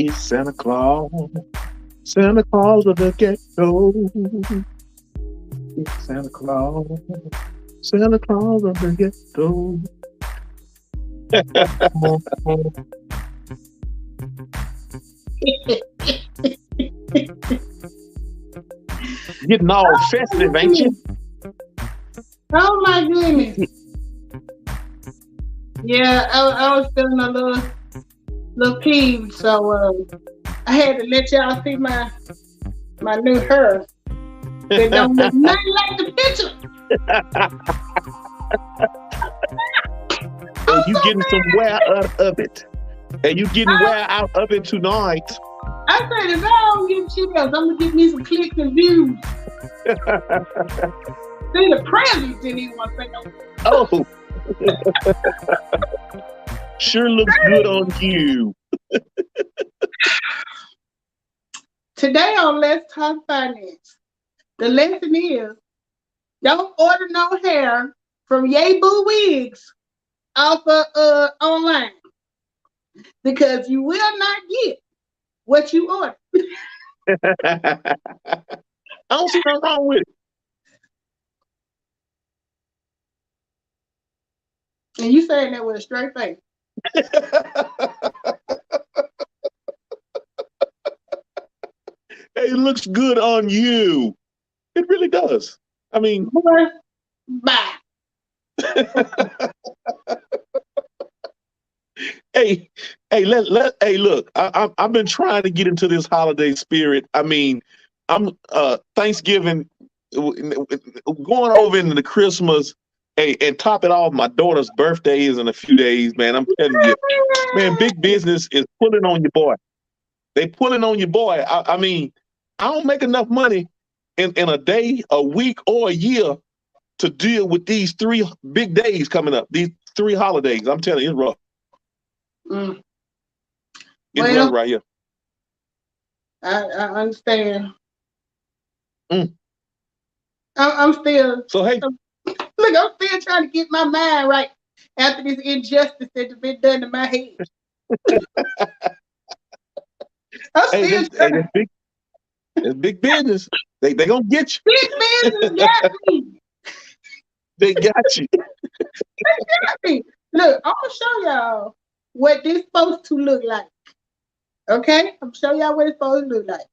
It's Santa Claus. Santa Claus of the ghetto. It's Santa Claus. Santa Claus of the ghetto. Getting all festive, ain't you? Oh my goodness. Yeah, I was feeling a little peeved, so I had to let y'all see my new hair. That don't look nothing like the picture. And you getting some wear out of it. And you getting wear out of it tonight. I said, if I don't get shit else, I'm gonna get me some clicks and views. See, the president didn't even want to say no. Oh. Sure looks good on you. Today on Let's Talk Finance, the lesson is don't order no hair from Yay Boo Wigs off of online, because you will not get what you order. I don't see nothing wrong with it. And you saying that with a straight face. It looks good on you. It really does. I mean, bye. Hey, look, I've been trying to get into this holiday spirit. I mean, I'm Thanksgiving, going over into the Christmas, and top it off. My daughter's birthday is in a few days, man. I'm telling you, man, big business is pulling on your boy. They pulling on your boy. I mean, I don't make enough money in a day, a week, or a year to deal with these 3 big days coming up. These 3 holidays. I'm telling you, it's rough. It's rough right here. I understand. I'm still. So hey, look, I'm still trying to get my mind right after this injustice that's been done to my head. It's big business. They gonna get you. Big business got me. They got you. They got me. Look, I'm gonna show y'all what this supposed to look like. Okay, I'm gonna show y'all what it's supposed to look like.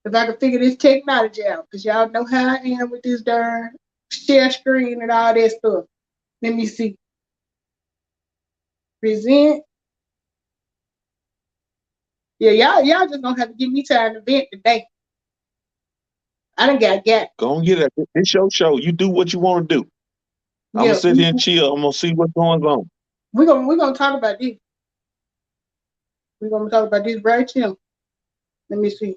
If I can figure this technology out, because y'all know how I am with this darn share screen and all that stuff. Let me see. Present. Yeah, y'all just gonna have to give me time to vent today. I done got. Go and get it. It's your show. You do what you want to do. I'm gonna sit here and chill. I'm gonna see what's going on. We're gonna talk about this. We're gonna talk about this right here. Let me see.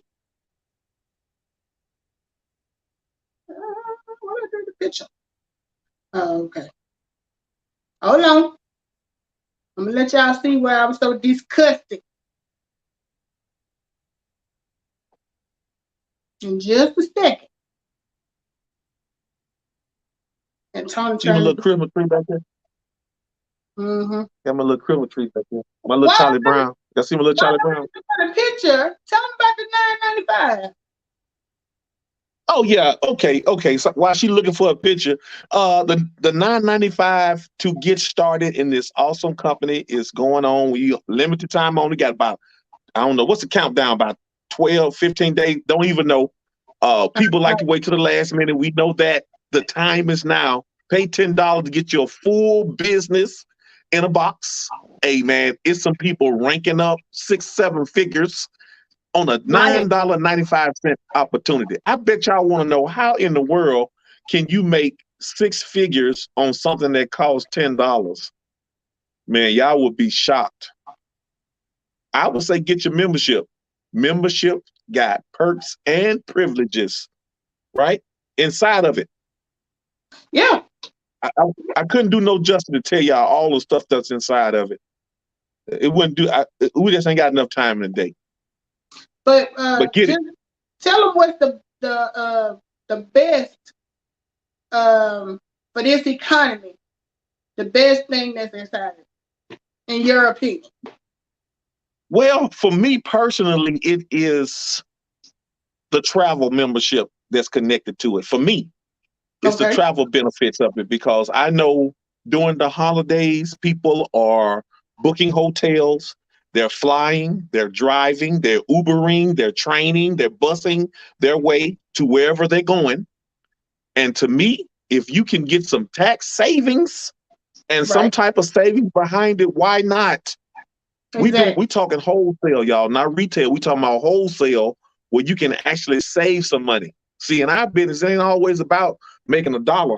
What I do the picture? Oh, okay. Hold on. I'm gonna let y'all see where I was so disgusted. In just a second. And Tony see my little Christmas tree back there? Mm-hmm. Got my little Christmas tree back there. My little Why? Charlie Brown. Y'all see my little Why Charlie don't Brown? you put a picture? Tell them about the $9.95. Oh yeah, okay. So while she looking for a picture, the $9.95 to get started in this awesome company is going on. We limited time only got about, I don't know, what's the countdown, about 12, 15 days, don't even know. People like to wait to the last minute. We know that the time is now. Pay $10 to get your full business in a box. Hey man, it's some people ranking up 6, 7 figures on a Right. $9.95 opportunity. I bet y'all want to know, how in the world can you make 6 figures on something that costs $10? Man, y'all would be shocked. I would say get your membership. Membership got perks and privileges, right? Inside of it. Yeah. I couldn't do no justice to tell y'all all the stuff that's inside of it. It wouldn't do. We just ain't got enough time in the day. But Get just it. tell them what's the best for this economy, the best thing that's inside it, in your opinion. Well, for me personally, it is the travel membership that's connected to it. For me, it's the Okay. travel benefits of it, because I know during the holidays, people are booking hotels, they're flying, they're driving, they're Ubering, they're training, they're busing their way to wherever they're going. And to me, if you can get some tax savings and some Right. type of savings behind it, why not? Exactly. We talking wholesale, y'all, not retail. We talking about wholesale, where you can actually save some money. See, in our business, it ain't always about making a dollar.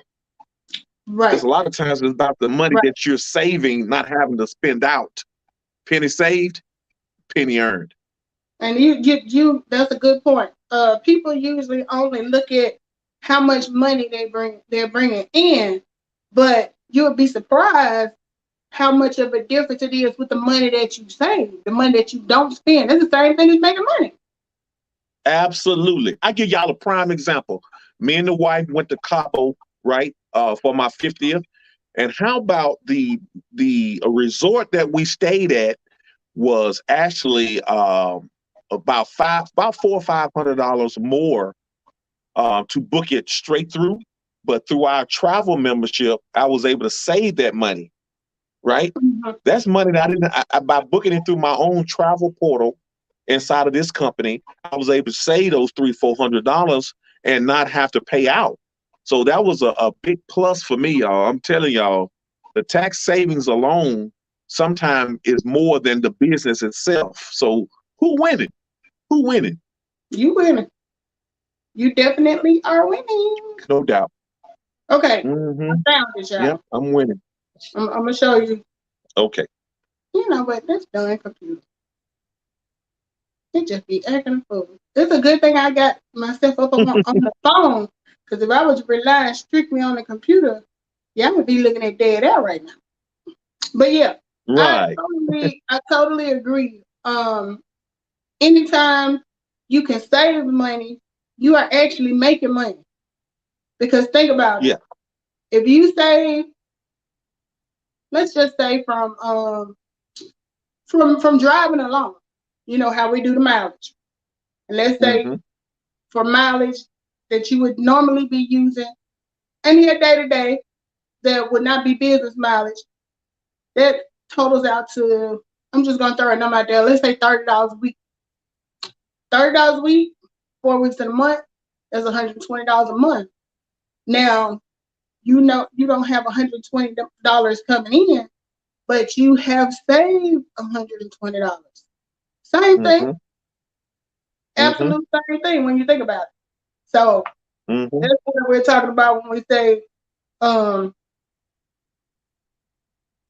Right. It's a lot of times it's about the money Right. that you're saving, not having to spend out. Penny saved, penny earned. And you that's a good point. People usually only look at how much money they're bringing in, but you'll be surprised how much of a difference it is with the money that you save, the money that you don't spend. That's the same thing as making money. Absolutely. I give y'all a prime example. Me and the wife went to Cabo, right, for my 50th. And how about the resort that we stayed at was actually about $400 or $500 more to book it straight through. But through our travel membership, I was able to save that money, right? Mm-hmm. That's money that by booking it through my own travel portal inside of this company, I was able to save those $300-400 and not have to pay out. So that was a big plus for me, y'all. I'm telling y'all, the tax savings alone sometimes is more than the business itself. So who winning? Who winning? You winning. You definitely are winning. No doubt. Okay. Mm-hmm. I found it, y'all. Yep, I'm winning. I'm gonna show you. Okay. You know what? That's done computer. It just be acting a fool. It's a good thing I got myself up on the phone, because if I was relying strictly on the computer, yeah, I would be looking at dead air right now. But yeah, Right. I totally agree. Anytime you can save money, you are actually making money. Because think about Yeah. it. If you save, let's just say from driving along, you know how we do the mileage. And let's say Mm-hmm. for mileage that you would normally be using in your day to day that would not be business mileage, that totals out to, I'm just gonna throw a number out there. Let's say $30 a week. $30 a week, 4 weeks in a month, that's $120 a month. Now, you know you don't have $120 coming in, but you have saved $120. Same thing, Mm-hmm. Mm-hmm. absolute same thing when you think about it. So Mm-hmm. that's what we're talking about when we say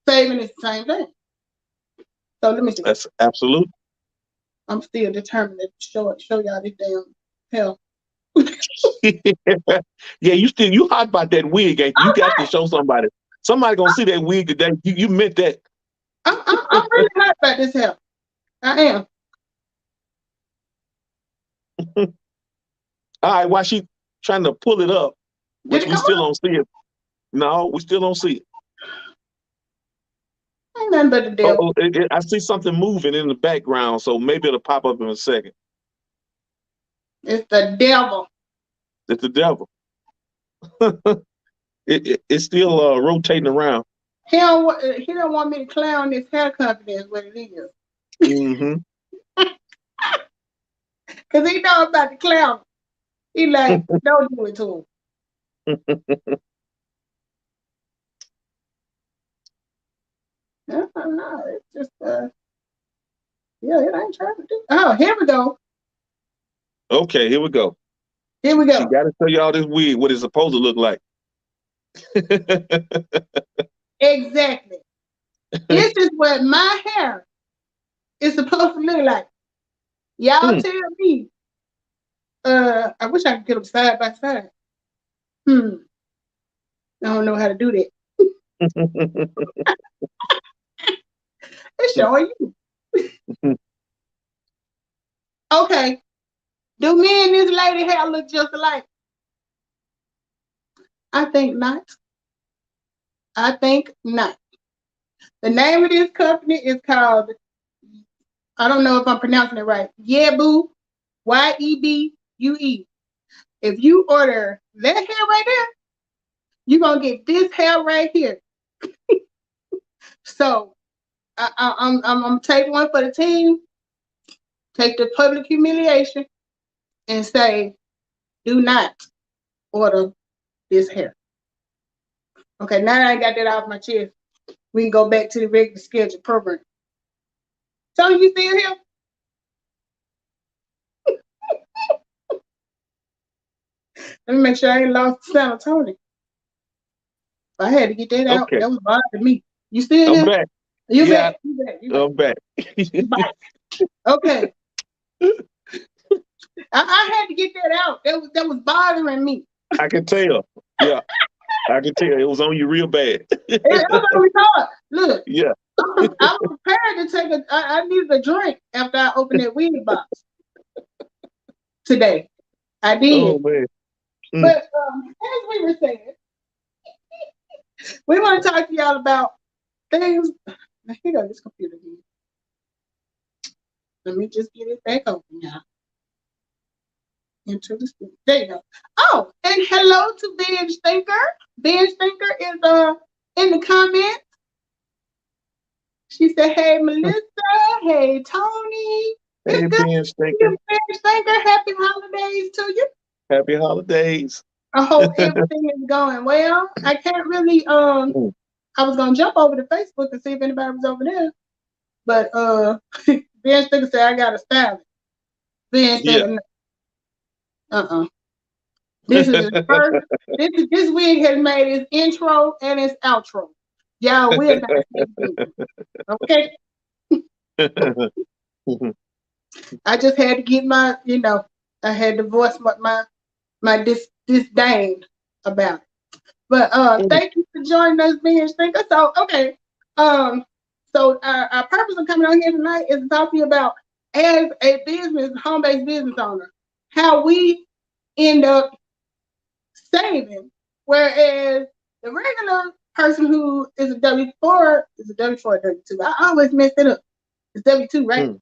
saving is the same thing. So let me see. That's absolute. I'm still determined to show y'all this damn hell. Yeah, you hot about that wig, ain't you? You got to show somebody. Somebody gonna see that wig today. You meant that. I'm really hot about this hell. I am. All right, while she trying to pull it up, Did which it we come still up? don't see it. No, we still don't see it. Ain't nothing but the devil. I see something moving in the background, so maybe it'll pop up in a second. It's the devil. It's the devil. It's still rotating around. He don't want me to clown this hair company is what it is. Mm-hmm. Cause he know about the clown. He like, don't do it to him. No, it's just yeah, it ain't trying to do. Oh, here we go. Okay, here we go. Here we go. She got to show y'all this wig, what it's supposed to look like. Exactly. This is what my hair is supposed to look like. Y'all tell me. I wish I could get them side by side. I don't know how to do that. It's showing you. Okay. Do me and this lady hair look just alike? I think not. I think not. The name of this company is called, I don't know if I'm pronouncing it right, Yebue, Yebue. If you order that hair right there, you're going to get this hair right here. So, I'm going to take one for the team, take the public humiliation, and say, do not order this hair. Okay, now that I got that off my chest, we can go back to the regular schedule program. Tony, you still here? Let me make sure I ain't lost the sound of Tony. I had to get that out. Okay. That was bothering me. You still here? I'm back. You yeah, back? You back? I'm back. Okay. I had to get that out. That was bothering me. I can tell. Yeah, I can tell. It was on you real bad. It was on hard. Look. Yeah. I was prepared to take I needed a drink after I opened that weed box today. I did. Oh, man. But as we were saying, we want to talk to y'all about things. Here go this computer here. Let me just get it back open now. Into the screen. There you go. Oh, and hello to Binge Thinker. Binge Thinker is in the comments. She said, "Hey Melissa, hey Tony." Hey Binge Thinker. Binge Thinker, happy holidays to you. Happy holidays. I hope everything is going well. I can't really I was gonna jump over to Facebook and see if anybody was over there. But Binge Thinker said I gotta style it. Binge said This is his first this wig has made its intro and its outro. Y'all will not okay. I just had to get my, I had to voice my disdain about it. But thank you for joining us, Binge Thinker. So okay, so our purpose of coming on here tonight is to talk to you about, as a home-based business owner, how we end up saving, whereas the regular person who is a W-4 is a W-4 or W-2. I always mess it up. It's W-2, right?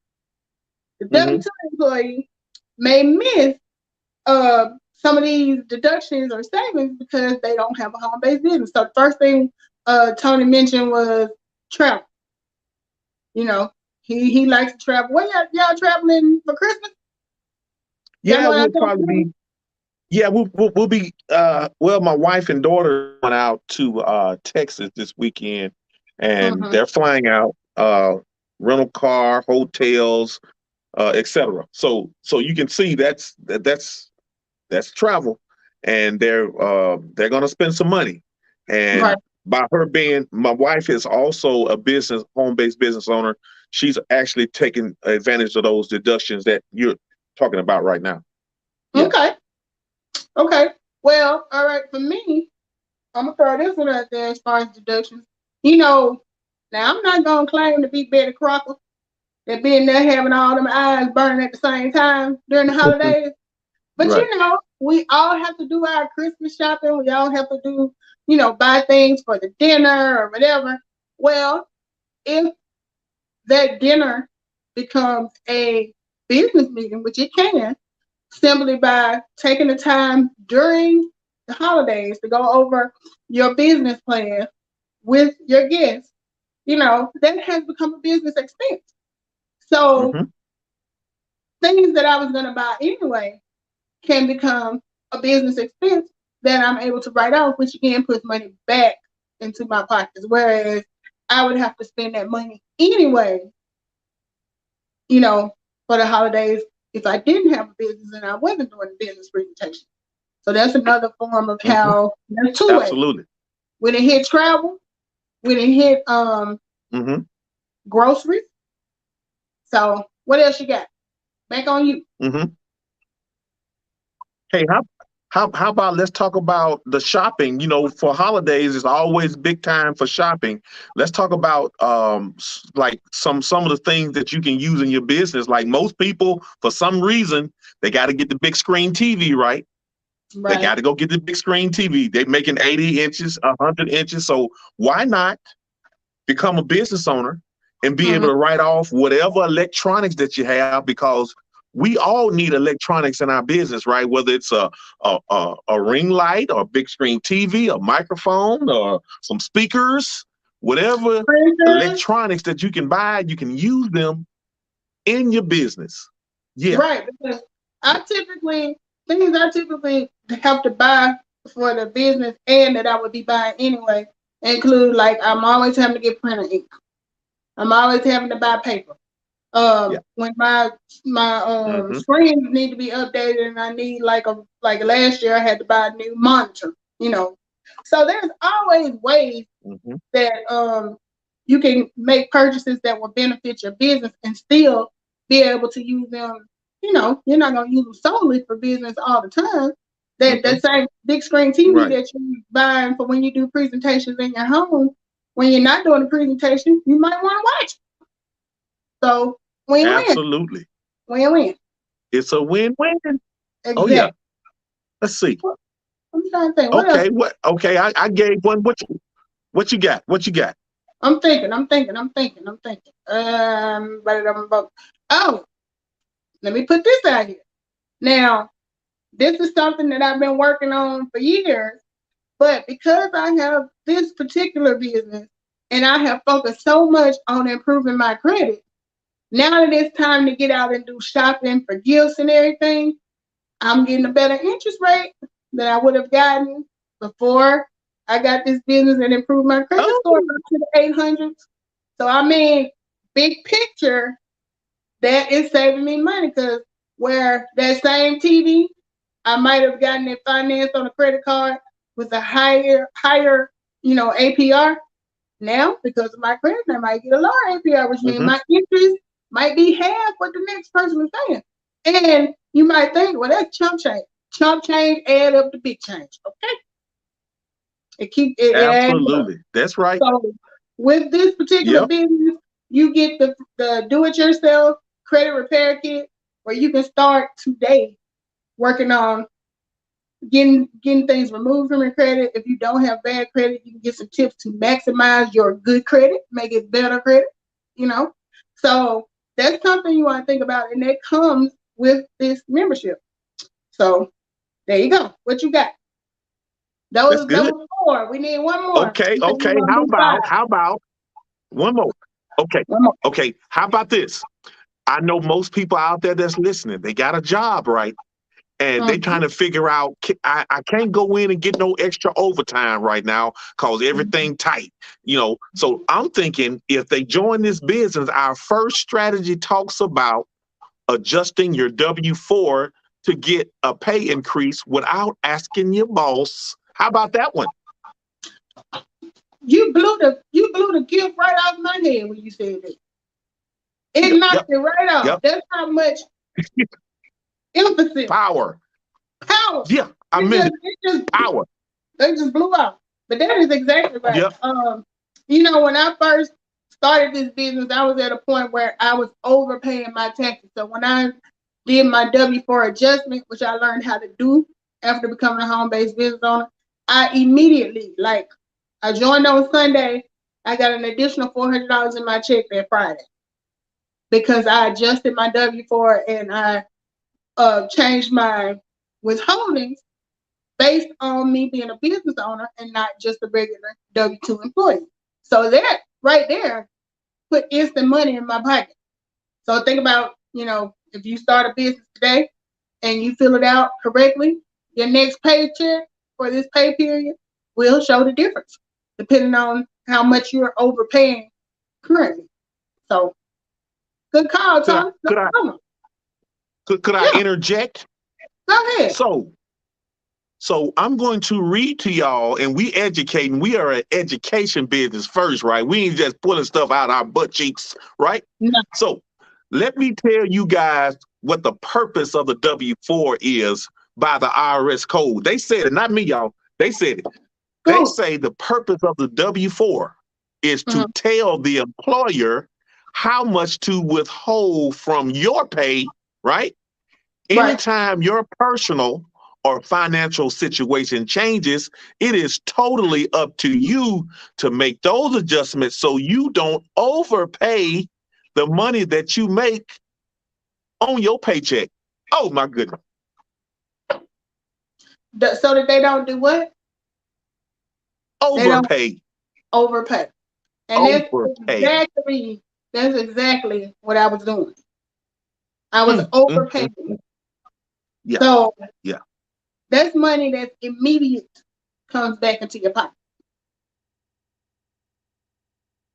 The W-2 employee may miss some of these deductions or savings because they don't have a home-based business. So the first thing Tony mentioned was travel. He likes to travel. Where y'all traveling for Christmas? Yeah, we'll probably be. Yeah, we'll be. Well, my wife and daughter went out to Texas this weekend, and they're flying out. Rental car, hotels, etc. So you can see that's travel, and they're gonna spend some money. And by her being, my wife is also a home-based business owner. She's actually taking advantage of those deductions that you're talking about right now. Yeah. Okay. Well, all right. For me, I'm gonna throw this one out there as far as deductions. Now I'm not gonna claim to be Betty Crocker, that being there having all them eyes burning at the same time during the holidays. But we all have to do our Christmas shopping. We all have to do, buy things for the dinner or whatever. Well, if that dinner becomes a business meeting, which it can, simply by taking the time during the holidays to go over your business plan with your guests, that has become a business expense. So things that I was going to buy anyway can become a business expense that I'm able to write off, which again puts money back into my pockets. Whereas I would have to spend that money anyway, for the holidays if I didn't have a business and I wasn't doing a business presentation. So that's another form of how there's two Absolutely. ways. When it hit travel, when it hit groceries. So what else you got? Back on you. Hey, how about let's talk about the shopping? For holidays, it's always big time for shopping. Let's talk about like some of the things that you can use in your business. Like most people, for some reason, they got to get the big screen TV, right? They got to go get the big screen TV. They're making 80 inches, 100 inches. So why not become a business owner and be able to write off whatever electronics that you have, because we all need electronics in our business, right? Whether it's a ring light or a big screen TV, a microphone or some speakers, whatever electronics that you can buy, you can use them in your business. Yeah. Right. Because I typically have to buy for the business and that I would be buying anyway include, like, I'm always having to get printer ink. I'm always having to buy paper. When my screens need to be updated and I need like last year I had to buy a new monitor, So there's always ways that you can make purchases that will benefit your business and still be able to use them. You're not going to use them solely for business all the time. That same big screen TV that you're buying for when you do presentations in your home, when you're not doing a presentation, you might want to watch it. So win-win. Absolutely. Win-win. It's a win-win. Exactly. Oh yeah. Let's see. I'm trying to think. Okay. I gave one. What you got? I'm thinking. Let me put this out here. Now, this is something that I've been working on for years, but because I have this particular business and I have focused so much on improving my credit, now that it's time to get out and do shopping for gifts and everything, I'm getting a better interest rate than I would have gotten before I got this business and improved my credit score up to the 800s. So, I mean, big picture, that is saving me money, because where that same TV, I might have gotten it financed on a credit card with a higher, APR. Now, because of my credit, I might get a lower APR, which means my interest might be half what the next person is paying. And you might think, well, that's chump change. Chump change add up to big change. Okay. It Absolutely. That's right. So with this particular business, you get the do-it-yourself credit repair kit where you can start today working on getting things removed from your credit. If you don't have bad credit, you can get some tips to maximize your good credit, make it better credit, So that's something you want to think about, and that comes with this membership. So there you go. What you got? Those 4. We need one more. Okay. How about one more? Okay. Okay. How about this? I know most people out there that's listening, they got a job, right? And they trying to figure out, I can't go in and get no extra overtime right now because everything tight, So I'm thinking if they join this business, our first strategy talks about adjusting your W-4 to get a pay increase without asking your boss. How about that one? You blew the gift right off my head when you said that. It knocked it right off. Yep. That's how much emphasis. Power. Yeah, I mean power. They just blew out. But that is exactly right. Yep. When I first started this business, I was at a point where I was overpaying my taxes. So when I did my W-4 adjustment, which I learned how to do after becoming a home-based business owner, I immediately, I joined on Sunday. I got an additional $400 in my check that Friday because I adjusted my W-4 and I changed my withholdings based on me being a business owner and not just a regular W-2 employee. So that right there put instant money in my pocket. So think about, if you start a business today and you fill it out correctly, your next paycheck for this pay period will show the difference, depending on how much you're overpaying currently. So, good call, Tom. Could I interject? Go ahead. So I'm going to read to y'all, and we educating. We are an education business first, right? We ain't just pulling stuff out our butt cheeks, right? No. So let me tell you guys what the purpose of the W-4 is by the IRS code. They said it, not me, y'all. They said it. They say the purpose of the W-4 is to tell the employer how much to withhold from your pay, right? Anytime your personal or financial situation changes, it is totally up to you to make those adjustments so you don't overpay the money that you make on your paycheck. Oh my goodness. So that they don't do what? Overpay. Overpay. And that's exactly what I was doing. I was overpaying. Yeah. So that's money that's immediate comes back into your pocket.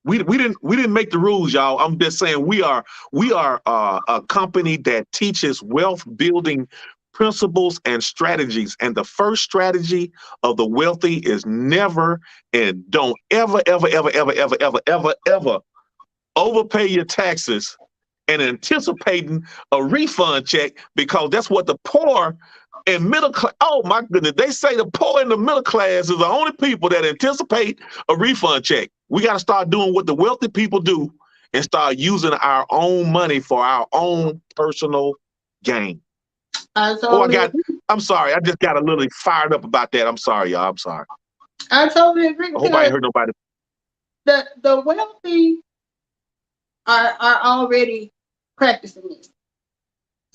We didn't make the rules, y'all. I'm just saying we are a company that teaches wealth building principles and strategies. And the first strategy of the wealthy is never and don't ever overpay your taxes and anticipating a refund check, because that's what the poor and middle class, oh my goodness, they say the poor and the middle class is the only people that anticipate a refund check. We got to start doing what the wealthy people do and start using our own money for our own personal gain. I'm sorry, I just got a little fired up about that. I'm sorry, y'all. I'm sorry. I totally agree. I hope I ain't hurt nobody. The wealthy are already practicing this.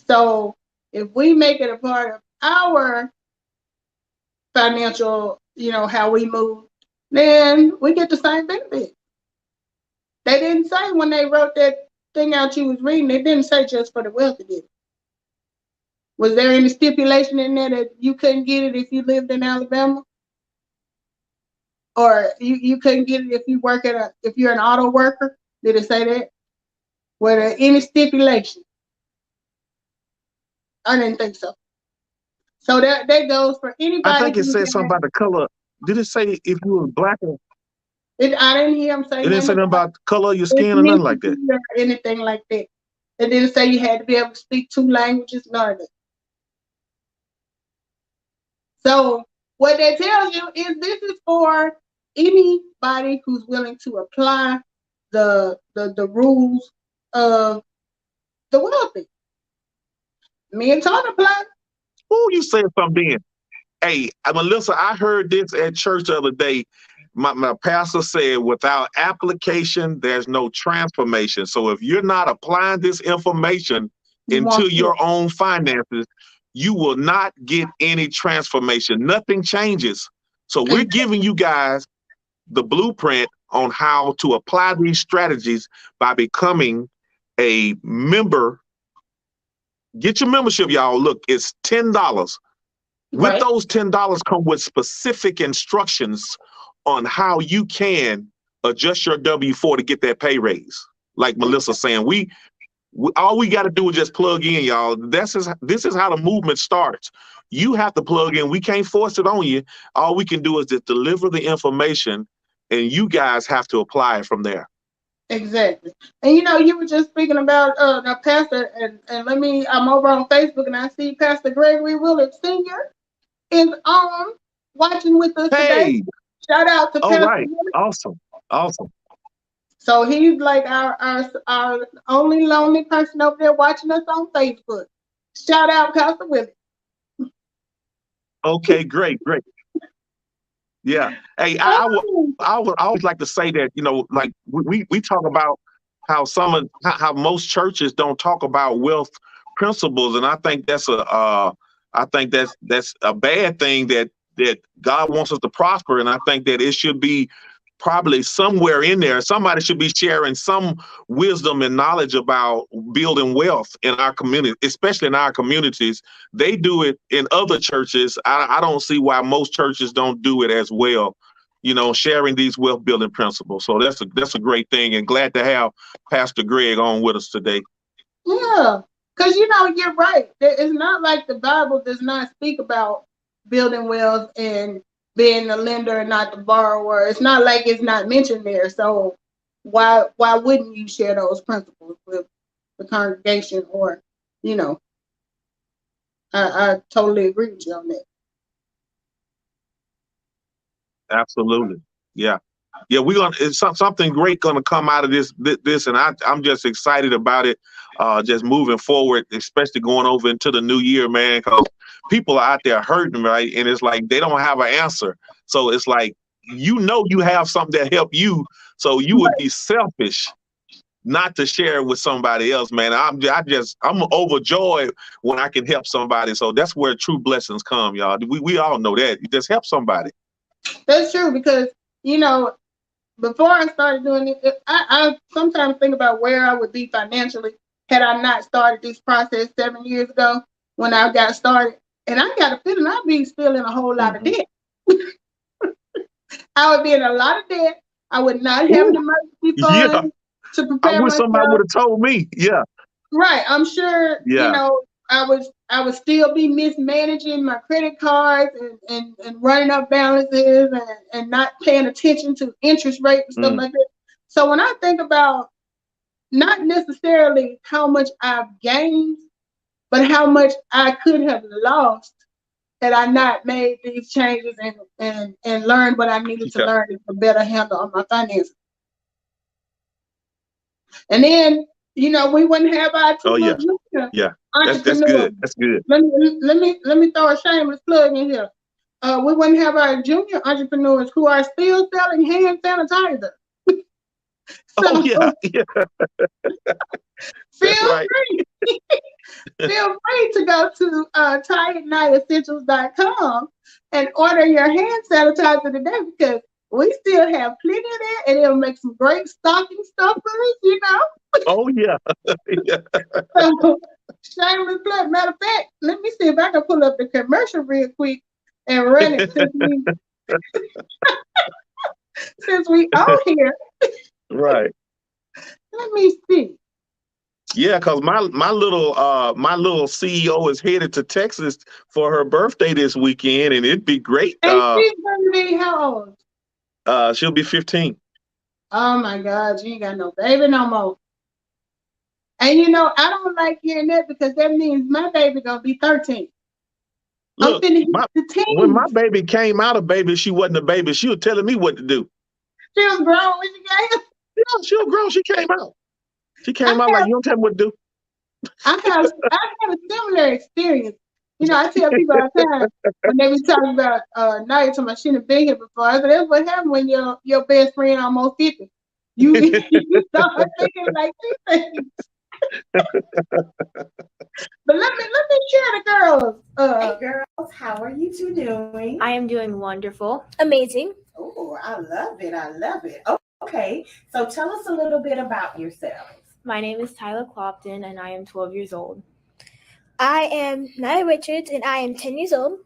So if we make it a part of our financial, how we move, then we get the same benefit. They didn't say when they wrote that thing out you was reading, they didn't say just for the wealthy, did it? Was there any stipulation in there that you couldn't get it if you lived in Alabama? Or you couldn't get it if you if you're an auto worker? Did it say that? Were there any stipulation? I didn't think so. So that goes for anybody. I think it said something about the color. Did it say if you were black? I didn't hear him say. It didn't say nothing about the color of your skin or nothing like that. Or anything like that. It didn't say you had to be able to speak 2 languages, none of that. So what that tells you is this is for anybody who's willing to apply the rules of the wealthy. Me and Tony apply. Oh, you said something then. Hey, Melissa, I heard this at church the other day. My pastor said, without application, there's no transformation. So if you're not applying this information into your own finances, you will not get any transformation. Nothing changes. So we're giving you guys the blueprint on how to apply these strategies by becoming a member. Get your membership, y'all. Look, it's $10. With those $10 come with specific instructions on how you can adjust your W-4 to get that pay raise. Like Melissa saying, we all we got to do is just plug in, y'all. This is how the movement starts. You have to plug in. We can't force it on you. All we can do is just deliver the information, and you guys have to apply it from there. Exactly. And you were just speaking about the pastor, and I'm over on Facebook and I see Pastor Gregory Willard Sr. is on watching with us today. Shout out to Pastor Willard. Awesome. So he's like our only lonely person over there watching us on Facebook. Shout out Pastor Willard. Okay, great. Yeah. Hey, I would always like to say that, like we talk about how how most churches don't talk about wealth principles, and I think that's a bad thing that God wants us to prosper, and I think that it should be probably somewhere in there. Somebody should be sharing some wisdom and knowledge about building wealth in our community, especially in our communities. They do it in other churches. I don't see why most churches don't do it as well. Sharing these wealth building principles. So that's a great thing, and glad to have Pastor Greg on with us today. Yeah, because you're right. It's not like the Bible does not speak about building wealth and being the lender and not the borrower. It's not like it's not mentioned there. So why wouldn't you share those principles with the congregation? Or, I totally agree with you on that. Absolutely. Yeah. Yeah, it's something great gonna come out of this, and I'm just excited about it. Just moving forward, especially going over into the new year, man, because people are out there hurting, right? And it's like they don't have an answer. So it's like you have something that help you, so you would be selfish not to share it with somebody else, man. I'm overjoyed when I can help somebody. So that's where true blessings come, y'all. We all know that. You just help somebody. That's true, because before I started doing it, I sometimes think about where I would be financially had I not started this process 7 years ago when I got started. And I got a feeling I'd be still in a whole lot of debt. I would be in a lot of debt. I would not have an emergency fund to prepare I wish somebody would have told me. Yeah. Right. I'm sure, I would still be mismanaging my credit cards and running up balances and not paying attention to interest rates and stuff like that. So when I think about not necessarily how much I've gained, but how much I could have lost had I not made these changes and learned what I needed to learn to better handle on my finances. And then, we wouldn't have our two little junior entrepreneurs. That's good. That's good. Let me throw a shameless plug in here. We wouldn't have our junior entrepreneurs who are still selling hand sanitizer. So, yeah. Feel free to go to TireNightEssentials.com and order your hand sanitizer today, because we still have plenty of that, and it'll make some great stocking stuffers, Oh, yeah. So, shameless plug. Matter of fact, let me see if I can pull up the commercial real quick and run it since we all here. Right. Let me see. Yeah, because my little CEO is headed to Texas for her birthday this weekend, and it'd be great. And she's gonna be how old? She'll be 15. Oh my God, you ain't got no baby no more. And I don't like hearing that, because that means my baby gonna be 13. Look, when my baby came out of baby, she wasn't a baby. She was telling me what to do. She was grown when she came. Yeah, she was grown. She came out. She came out like, you don't tell me what to do. I have a similar experience. I tell people all the time when they be talking about Naya, to my she done been here before. I said, that's what happened when your best friend almost 50. You start thinking like these things. But let me share the girls. Hey girls, how are you two doing? I am doing wonderful. Amazing. Oh, I love it. I love it. Okay, so tell us a little bit about yourselves. My name is Tyler Clopton, and I am 12 years old. I am Naya Richards, and I am 10 years old.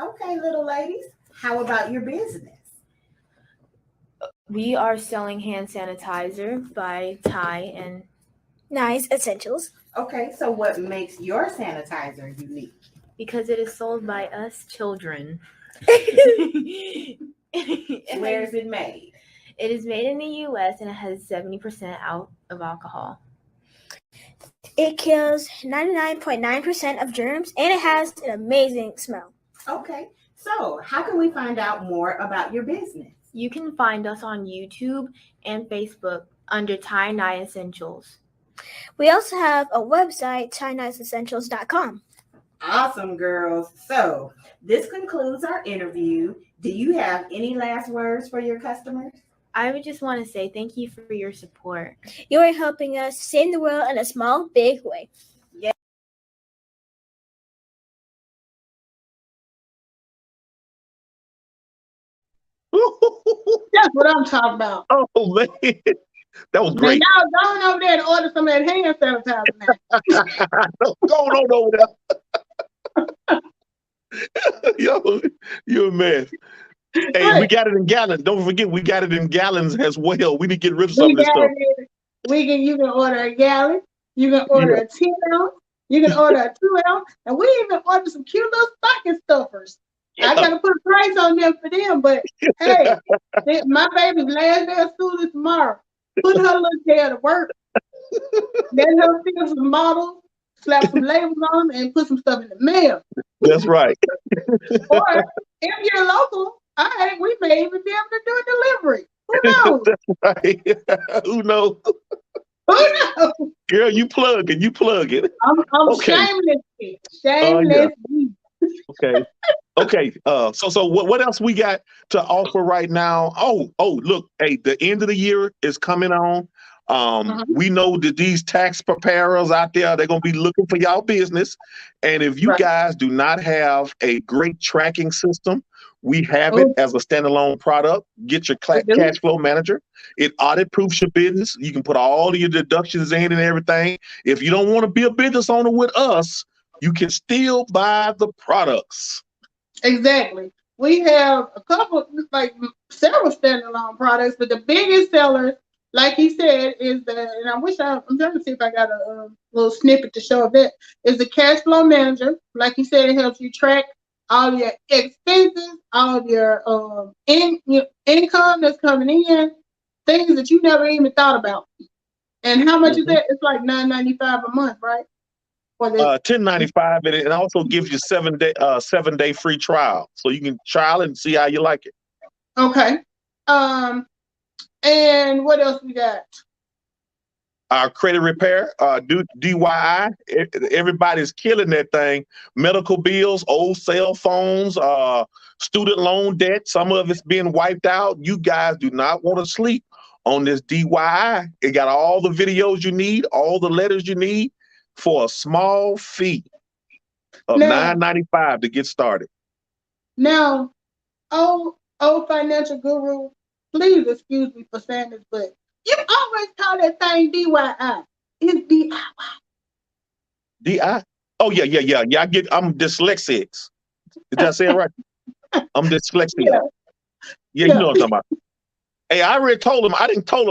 Okay, little ladies, how about your business? We are selling hand sanitizer by Ty and Nice Essentials. Okay, so what makes your sanitizer unique? Because it is sold by us children. Where is it made? It is made in the U.S. and it has 70% out of alcohol. It kills 99.9% of germs, and it has an amazing smell. Okay, so how can we find out more about your business? You can find us on YouTube and Facebook under Ty Night Essentials. We also have a website, TinyNightEssentials.com. Awesome, girls. So this concludes our interview. Do you have any last words for your customers? I would just want to say thank you for your support. You are helping us save the world in a small, big way. That's what I'm talking about. Oh man, that was Now great. y'all going over there and order some of that hand sanitizer now. Going on over there. Yo, you're a mess. Hey, we Right. got it in gallons. Don't forget, we got it in gallons as well. We need to get rid of some We of this got stuff. it in, you can order a gallon, you can order a 10 ounce, you can order a 2 ounce, and we even ordered some cute little stocking stuffers. I gotta put a price on them for them, but hey, my baby's last day of school is tomorrow. Put her little tail to work. Let her fill some models, slap some labels on them, and put some stuff in the mail. That's right. Or if you're local, we may even be able to do a delivery. Who knows? Right. Who knows? Who knows? Girl, you plug it. You plug it. I'm Okay. shameless. Shameless. Okay. Okay. So what else we got to offer right now? Oh, look, hey, the end of the year is coming on. We know that these tax preparers out there, they're gonna be looking for y'all business. And if you Right. guys do not have a great tracking system, we have it as a standalone product. Get your We do. cash flow manager. It audit proofs your business. You can put all of your deductions in and everything. If you don't want to be a business owner with us, you can still buy the products. Exactly. We have a couple, like several standalone products, but the biggest seller, like he said, is and I'm trying to see if I got a little snippet to show of that, is the cash flow manager. Like he said, it helps you track all your expenses, all of your income that's coming in, things that you never even thought about. And how much is that? It's like $9.95 a month, right? For this. $10.95, and it also gives you 7-day free trial, so you can trial it and see how you like it. Okay. And what else we got? Our credit repair, DIY. Everybody's killing that thing. Medical bills, old cell phones, student loan debt. Some of it's being wiped out. You guys do not want to sleep on this DIY. It got all the videos you need, all the letters you need for a small fee of $9.95 to get started. Now, oh, financial guru, please excuse me for saying this, but you always call that thing DIY. It's DIY. DI? Oh yeah. I'm dyslexic. Did I say it right? I'm dyslexic. Yeah, you know what I'm talking about. Hey, I already told him.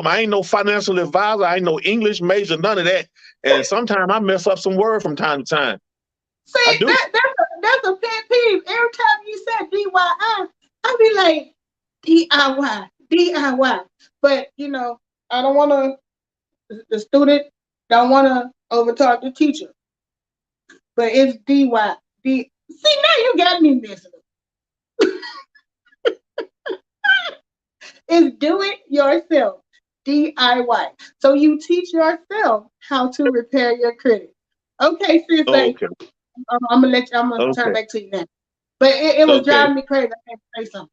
I ain't no financial advisor. I ain't no English major, none of that. And sometimes I mess up some word from time to time. See, that's a pet peeve. Every time you said DIY, I be like DIY. But I don't want to. The student don't want to overtalk the teacher. But it's DIY. See, now you got me messing up. It's do it yourself, DIY. So you teach yourself how to repair your credit. Okay, sis. Okay. I'm gonna turn back to you now. But it was driving me crazy. I had to say something.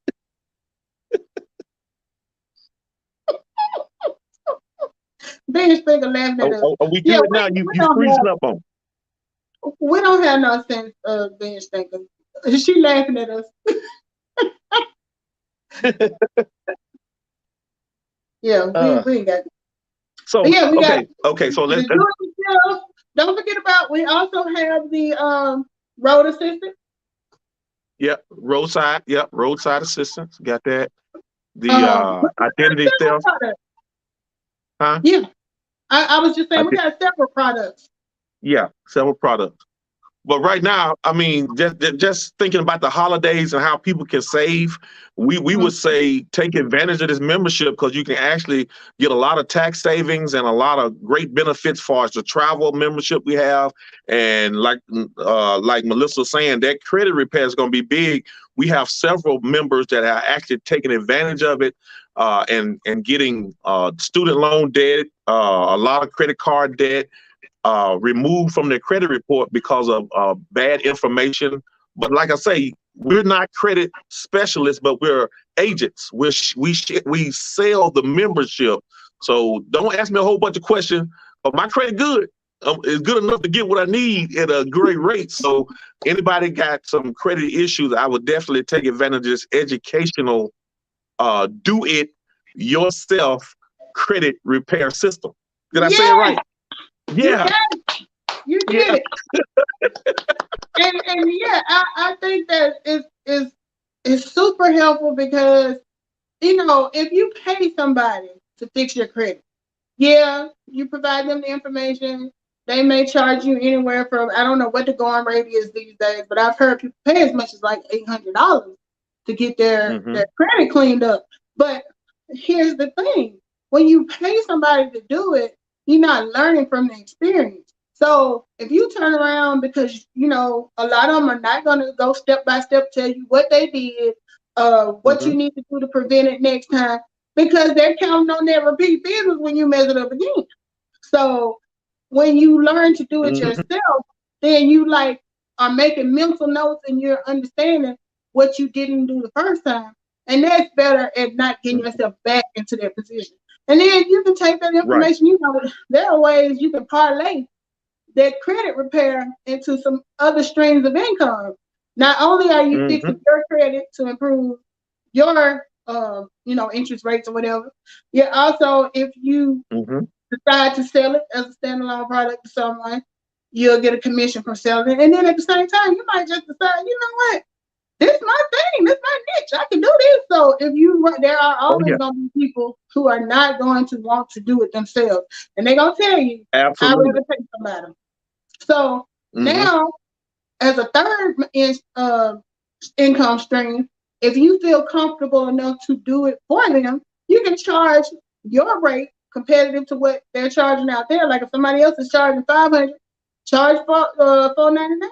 Ben's finger laughing at us. We do it now. You freezing up on. We don't have no sense of Ben's finger. She laughing at us. Yeah, we ain't got it. So yeah, we got okay. So let's don't forget about, we also have the road assistant. Yep, roadside assistance. Got that. The identity theft. Huh? Yeah. I was just saying we got several products. Yeah, several products. But right now, I mean, just thinking about the holidays and how people can save, we would say take advantage of this membership, because you can actually get a lot of tax savings and a lot of great benefits as far as the travel membership we have. And like Melissa was saying, that credit repair is going to be big. We have several members that are actually taking advantage of it and getting student loan debt, a lot of credit card debt, removed from their credit report because of bad information. But like I say, we're not credit specialists, but we're agents. We sell the membership. So don't ask me a whole bunch of questions. But my credit good. It's good enough to get what I need at a great rate. So anybody got some credit issues, I would definitely take advantage of this educational do it yourself credit repair system. Did I say it right? Yeah. You did it. And yeah, I think that is super helpful because, you know, if you pay somebody to fix your credit, yeah, you provide them the information. They may charge you anywhere from, I don't know what the going rate is these days, but I've heard people pay as much as like $800 to get their credit cleaned up. But here's the thing. When you pay somebody to do it, you're not learning from the experience. So if you turn around, because, you know, a lot of them are not going to go step by step, tell you what they did, what you need to do to prevent it next time, because they're counting on their repeat business when you mess it up again. So when you learn to do it yourself, then you like are making mental notes and you're understanding what you didn't do the first time. And that's better at not getting yourself back into that position. And then you can take that information, you know, there are ways you can parlay that credit repair into some other streams of income. Not only are you fixing your credit to improve your, you know, interest rates or whatever, you're also, if you decide to sell it as a standalone product to someone, you'll get a commission from selling it. And then at the same time, you might just decide, you know what? This is my thing. This is my niche. I can do this. So if you, there are always going to be people who are not going to want to do it themselves, and they're going to tell you, I'd rather pay somebody. So now, as a third income stream, if you feel comfortable enough to do it for them, you can charge your rate competitive to what they're charging out there. Like if somebody else is charging $500, charge for $499.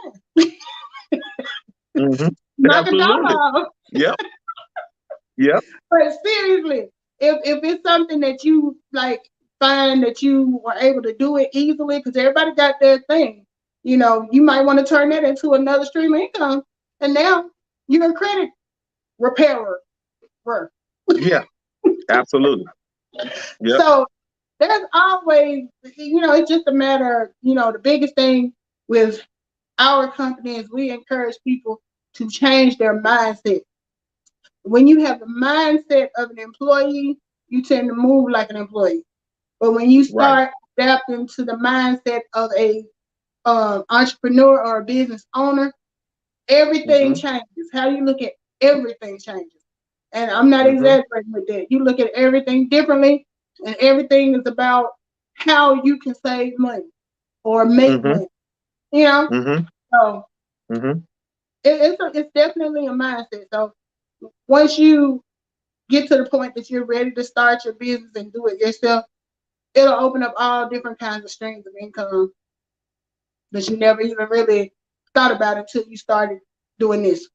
Knock it down. Yep. But seriously, if it's something that you like find that you were able to do it easily, because everybody got their thing, you know, you might want to turn that into another stream of income. And now you're a credit repairer. Yeah, absolutely. Yep. So there's always, you know, it's just a matter, you know, the biggest thing with our company is we encourage people to change their mindset. When you have the mindset of an employee, you tend to move like an employee. But when you start adapting to the mindset of a entrepreneur or a business owner, everything changes. How you look at everything changes. And I'm not exaggerating with that. You look at everything differently, and everything is about how you can save money or make money. You know? So it's definitely a mindset. So once you get to the point that you're ready to start your business and do it yourself, it'll open up all different kinds of streams of income that you never even really thought about until you started doing this.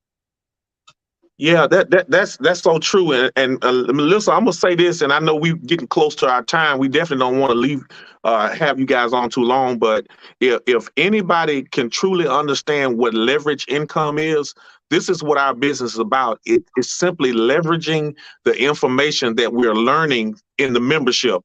Yeah, that's so true. And Melissa, I'm gonna say this, and I know we're getting close to our time. We definitely don't want to leave, have you guys on too long. But if anybody can truly understand what leverage income is, this is what our business is about. It is simply leveraging the information that we're learning in the membership.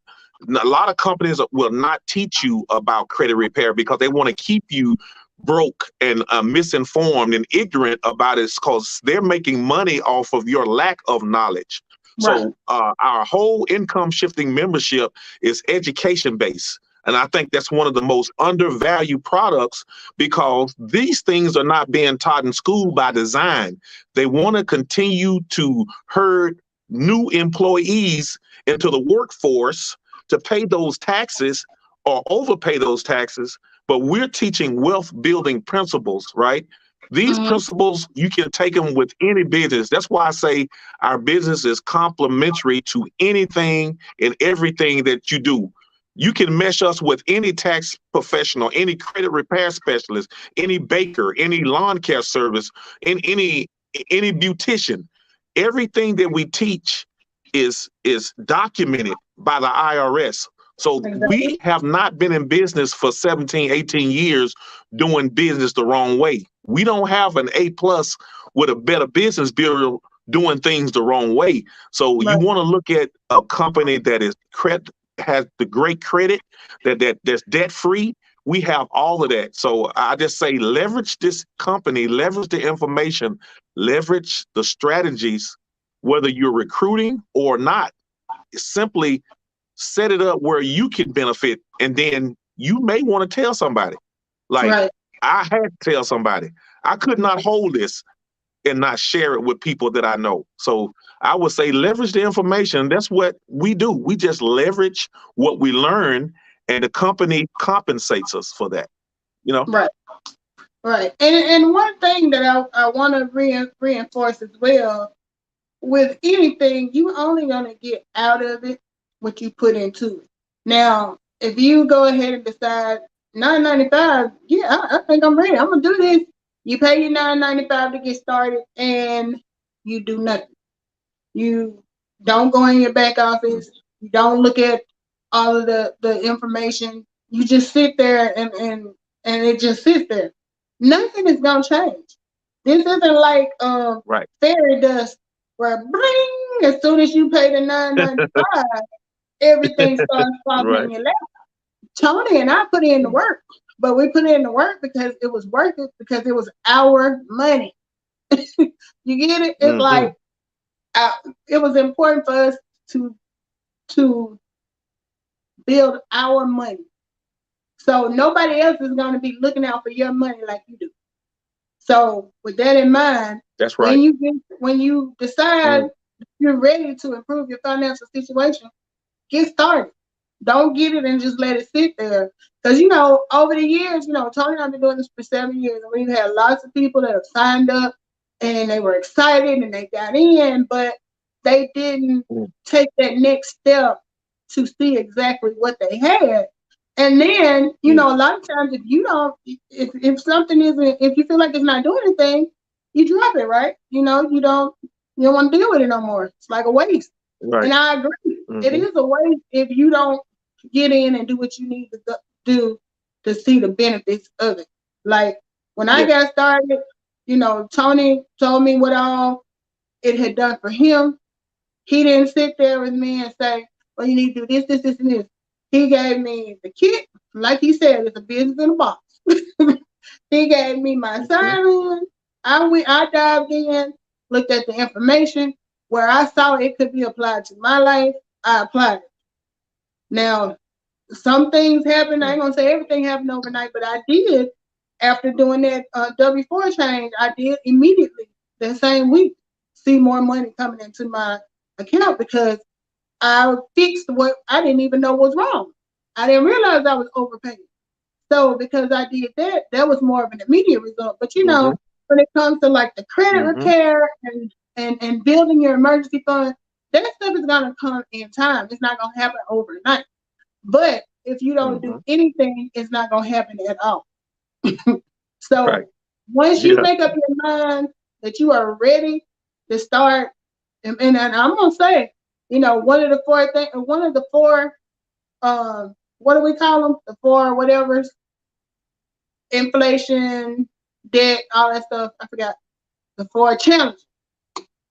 A lot of companies will not teach you about credit repair because they want to keep you broke and misinformed and ignorant about it, because they're making money off of your lack of knowledge. So our whole income shifting membership is education based. And I think that's one of the most undervalued products, because these things are not being taught in school by design. They want to continue to herd new employees into the workforce to pay those taxes or overpay those taxes. But we're teaching wealth building principles, right? These principles, you can take them with any business. That's why I say our business is complementary to anything and everything that you do. You can mesh us with any tax professional, any credit repair specialist, any baker, any lawn care service, and any beautician. Everything that we teach is documented by the IRS. So we have not been in business for 17, 18 years doing business the wrong way. We don't have an A plus with a better business builder doing things the wrong way. So you want to look at a company that is has the great credit, that's debt free. We have all of that. So I just say leverage this company, leverage the information, leverage the strategies, whether you're recruiting or not. Simply set it up where you can benefit, and then you may want to tell somebody. Like I had to tell somebody. I could not hold this and not share it with people that I know. So I would say leverage the information. That's what we do. We just leverage what we learn, and the company compensates us for that. You know? Right. And one thing that I want to reinforce as well, with anything, you only gonna get out of it what you put into it. Now, if you go ahead and decide $9.95, I think I'm ready. I'm gonna do this. You pay your $9.95 to get started, and you do nothing. You don't go in your back office. You don't look at all of the information. You just sit there and it just sits there. Nothing is gonna change. This isn't like fairy dust where bling, as soon as you pay the $9.95, everything starts falling in your lap. Tony and I put in the work, but we put in the work because it was worth it, because it was our money. You get it? It's like it was important for us to build our money. So nobody else is going to be looking out for your money like you do. So with that in mind, that's right. When you decide you're ready to improve your financial situation, get started. Don't get it and just let it sit there. Because, over the years, Tony and I have been doing this for 7 years, and we've had lots of people that have signed up and they were excited and they got in, but they didn't take that next step to see exactly what they had. And then, a lot of times if something isn't, if you feel like it's not doing anything, you drop it, right? You don't want to deal with it no more. It's like a waste. Right. And I agree. It is a waste if you don't get in and do what you need to do to see the benefits of it. Like when I got started, Tony told me what all it had done for him. He didn't sit there with me and say, well, you need to do this, this, this, and this. He gave me the kit. Like he said, it's a business in a box. He gave me my sign-in. I dived in, looked at the information. Where I saw it could be applied to my life, I applied it. Now, some things happen. I ain't gonna say everything happened overnight, but I did. After doing that W-4 change, I did immediately the same week see more money coming into my account, because I fixed what I didn't even know was wrong. I didn't realize I was overpaying. So because I did that, that was more of an immediate result. But when it comes to like the credit repair and building your emergency fund, that stuff is gonna come in time. It's not gonna happen overnight. But if you don't do anything, it's not gonna happen at all. So once you make up your mind that you are ready to start, and I'm gonna say, one of the four what do we call them? The four whatevers: inflation, debt, all that stuff. I forgot. The four challenges.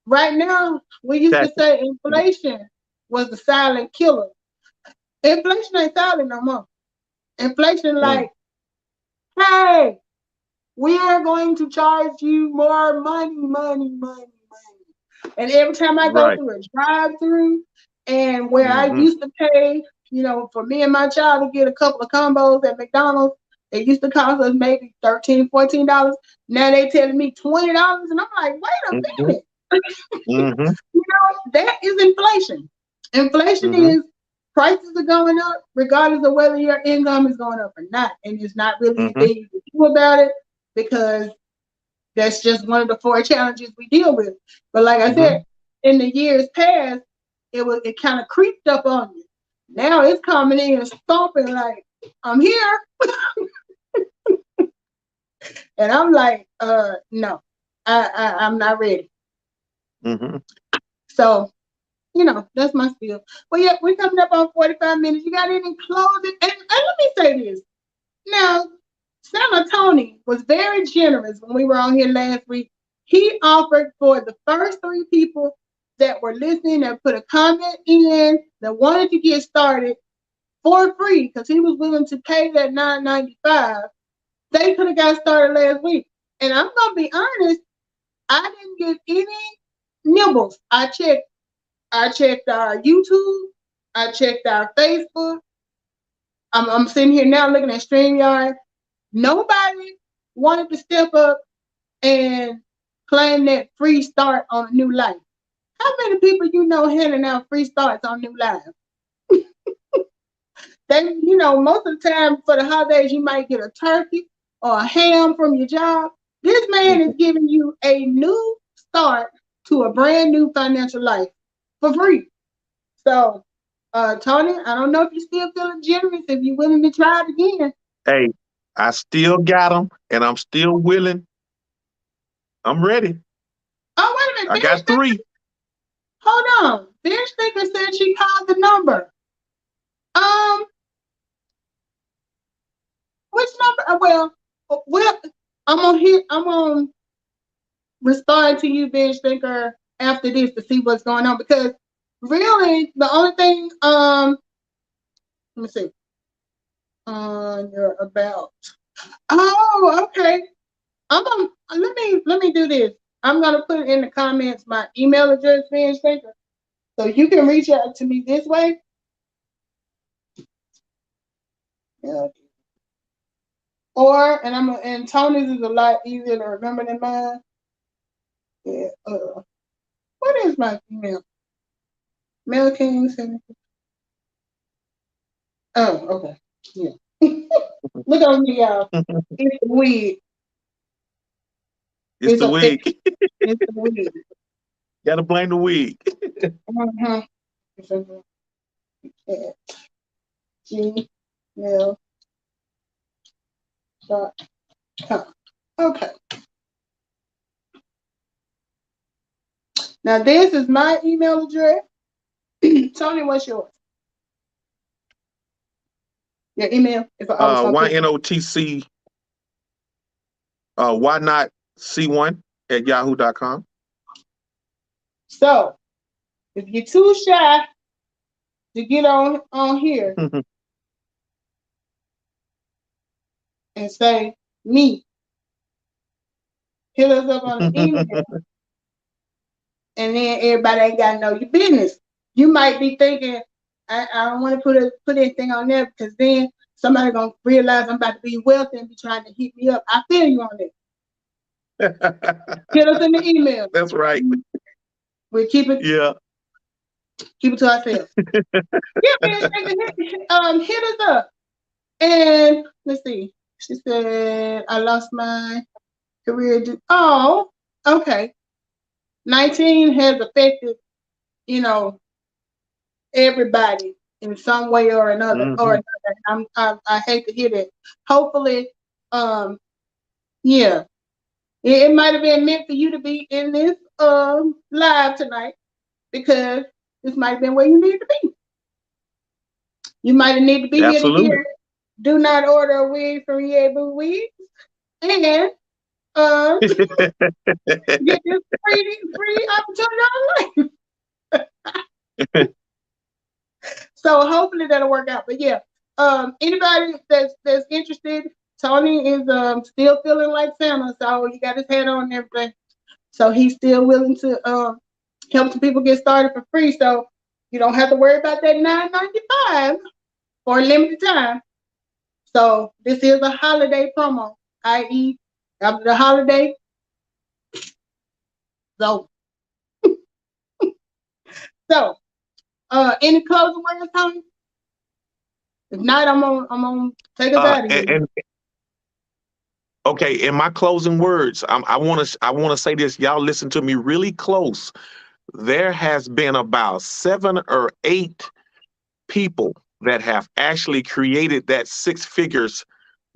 Right now, we used to say inflation was the silent killer. Inflation ain't silent no more. Inflation like, hey, we are going to charge you more money. And every time I go through a drive-through, and where I used to pay, for me and my child to get a couple of combos at McDonald's, it used to cost us maybe $13, $14. Now they telling me $20, and I'm like, wait a minute. That is inflation. Inflation is prices are going up regardless of whether your income is going up or not. And it's not really anything you can do about it, because that's just one of the four challenges we deal with. But like I said, in the years past, it kind of creeped up on you. Now it's coming in and stomping like, I'm here. And I'm like, no, I'm not ready. So, that's my spiel. But yeah, we're coming up on 45 minutes. You got any closing? And let me say this. Now, Senator Tony was very generous when we were on here last week. He offered for the first 3 people that were listening and put a comment in that wanted to get started for free, because he was willing to pay that $9.95. They could have got started last week. And I'm gonna be honest, I didn't get any nibbles. I checked our YouTube, I checked our Facebook. I'm sitting here now looking at StreamYard. Nobody wanted to step up and claim that free start on a new life. How many people handing out free starts on new lives? They, most of the time for the holidays, you might get a turkey or a ham from your job. This man is giving you a new start to a brand new financial life for free. So, Tony, I don't know if you're still feeling generous, if you're willing to try it again. Hey, I still got them, and I'm still willing. I'm ready. Oh, wait a minute. I got 3. Hold on. Bench Thinker said she called the number. Which number? Well, I'm gonna respond to you, Bench Thinker, after this to see what's going on, because really the only thing let me see. You're about. Oh, okay. Let me do this. I'm gonna put in the comments my email address, Bench Thinker, so you can reach out to me this way. Yeah. And Tony's is a lot easier to remember than mine. Yeah. What is my email? Mel King. Oh, okay. Yeah. Look on me, y'all. It's the wig. It's the wig. It's the wig. Gotta blame the wig. Mm-hmm. Gmail.com. Okay. Now this is my email address. Tony, what's yours? Your email? YNOTC. Why not C1 at yahoo.com. So if you're too shy to get on here and say me, hit us up on the email, and then everybody ain't got to know your business. You might be thinking, I don't want to put anything on there, because then somebody gonna realize I'm about to be wealthy and be trying to hit me up. I feel you on it. Hit us in the email. That's right. We'll keep it to ourselves. Yeah, man, hit us up. And let's see. She said, I lost my career. Oh, okay. 19 has affected, everybody in some way or another. Mm-hmm. I hate to hear that. Hopefully, yeah. It might have been meant for you to be in this live tonight, because this might have been where you need to be. You might have needed to be Absolutely. here to hear Do Not Order a Wig from Ye Boo Wigs, and get this free opportunity on life. So hopefully that'll work out. But yeah, anybody that's interested, Tony is still feeling like Santa, so he got his hat on and everything. So he's still willing to help some people get started for free. So you don't have to worry about that $9.95 for a limited time. So this is a holiday promo, i.e. after the holiday. So any closing words, Tony? If not, I'm gonna take us out of here. Okay, in my closing words, I want to say this. Y'all listen to me really close. There has been about 7 or 8 people that have actually created that 6 figures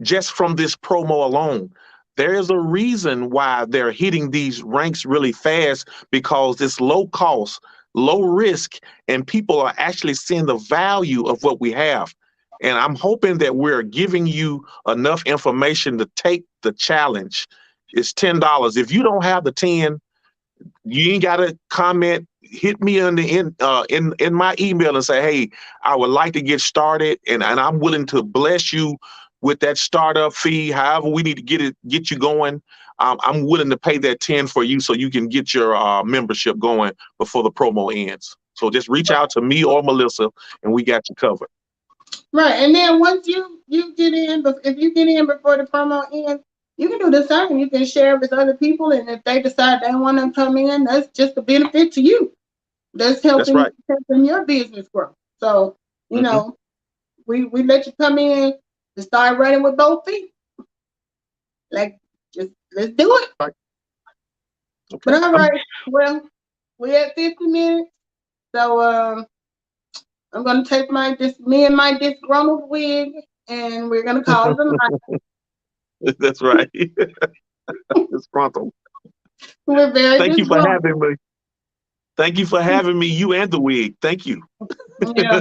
just from this promo alone. There is a reason why they're hitting these ranks really fast, because it's low cost. low risk, and people are actually seeing the value of what we have. And I'm hoping that we're giving you enough information to take the challenge. It's $10. If you don't have the 10, you ain't got to comment. Hit me in my email and say, hey, I would like to get started, and I'm willing to bless you with that startup fee. However, we need to get you going. I'm willing to pay that 10 for you so you can get your membership going before the promo ends. So just reach out to me or Melissa, and we got you covered. Right, and then once you get in, if you get in before the promo ends, you can do the same. You can share with other people, and if they decide they want to come in, that's just a benefit to you. That's helping, right. helping your business grow. So, you know, we let you come in and start running with both feet. Like, just let's do it. Right. Okay. But all right, well, we're at 50 minutes. So I'm gonna take me and my disgruntled wig, and we're gonna call it a night. That's right. Disgruntled. We're very Thank you for disgruntled. having me. Thank you for having me, you and the wig. Thank you. Yeah,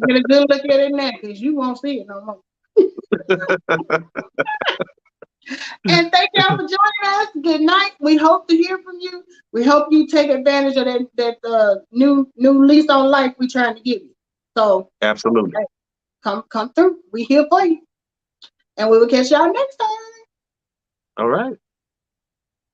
get a good look at it now, because you won't see it no more. And thank y'all for joining us. Good night. We hope to hear from you. We hope you take advantage of that new lease on life we're trying to give you. So Absolutely. Come through. We here for you. And we will catch y'all next time. All right.